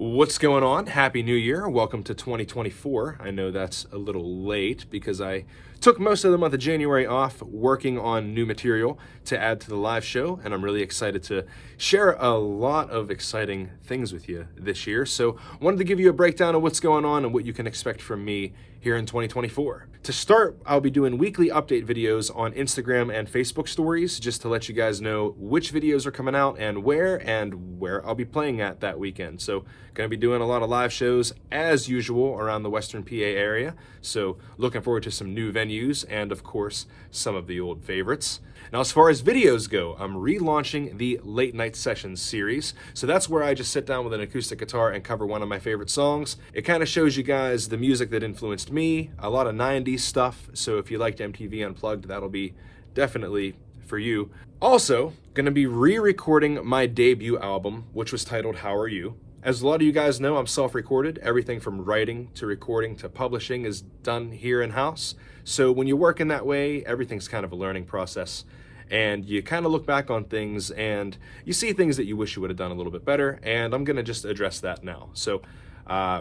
What's going on? Happy New Year. Welcome to 2024. I know that's a little late because I took most of the month of January off working on new material to add to the live show, and I'm really excited to share a lot of exciting things with you this year. So wanted to give you a breakdown of what's going on and what you can expect from me here in 2024. To start, I'll be doing weekly update videos on Instagram and Facebook stories just to let you guys know which videos are coming out and where I'll be playing at that weekend. So going to be doing a lot of live shows as usual around the Western PA area. So looking forward to some new venues and of course some of the old favorites. Now as far as videos go, I'm relaunching the Late Night Sessions series. So that's where I just sit down with an acoustic guitar and cover one of my favorite songs. It kind of shows you guys the music that influenced me, a lot of 90s stuff. So if you liked MTV Unplugged, that'll be definitely for you. Also, going to be re-recording my debut album, which was titled How Are You? As a lot of you guys know, I'm self-recorded. Everything from writing to recording to publishing is done here in-house. So when you work in that way, everything's kind of a learning process. And you kind of look back on things and you see things that you wish you would have done a little bit better. And I'm going to just address that now. So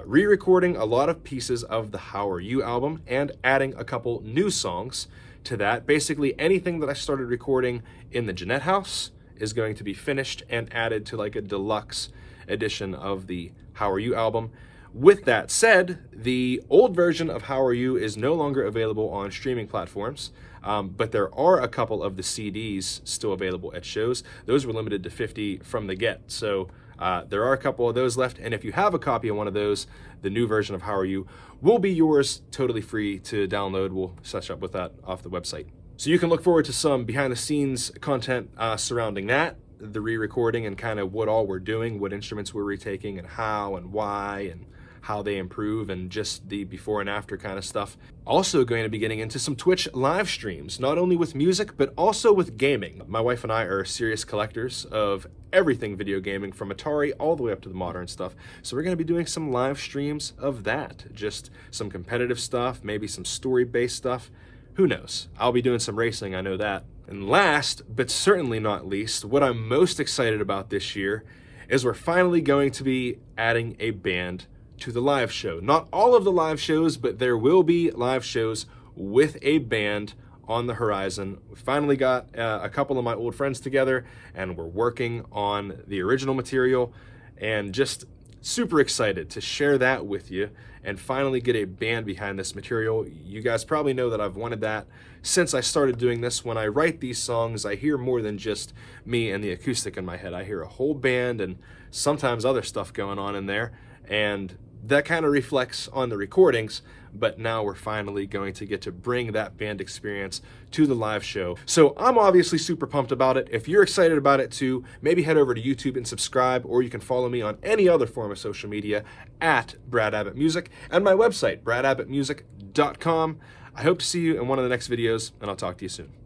re-recording a lot of pieces of the How Are You album and adding a couple new songs to that. Basically anything that I started recording in the Jeanette house is going to be finished and added to like a deluxe edition of the How Are You album. With that said, the old version of How Are You is no longer available on streaming platforms, but there are a couple of the CDs still available at shows. Those were limited to 50 from the get, so there are a couple of those left, and if you have a copy of one of those, the new version of How Are You will be yours totally free to download. We'll set you up with that off the website. So you can look forward to some behind-the-scenes content surrounding that, the re-recording and kind of what all we're doing, what instruments we're retaking and how and why and how they improve and just the before and after kind of stuff. Also going to be getting into some Twitch live streams, not only with music, but also with gaming. My wife and I are serious collectors of everything video gaming from Atari all the way up to the modern stuff. So we're going to be doing some live streams of that, just some competitive stuff, maybe some story-based stuff. Who knows? I'll be doing some racing, I know that. And last, but certainly not least, what I'm most excited about this year is we're finally going to be adding a band to the live show. Not all of the live shows, but there will be live shows with a band on the horizon. We finally got a couple of my old friends together and we're working on the original material and just super excited to share that with you and finally get a band behind this material. You guys probably know that I've wanted that since I started doing this. When I write these songs, I hear more than just me and the acoustic in my head. I hear a whole band and sometimes other stuff going on in there, and that kind of reflects on the recordings, but now we're finally going to get to bring that band experience to the live show. So I'm obviously super pumped about it. If you're excited about it too, maybe head over to YouTube and subscribe, or you can follow me on any other form of social media at Brad Abbott Music and my website, bradabbottmusic.com. I hope to see you in one of the next videos, and I'll talk to you soon.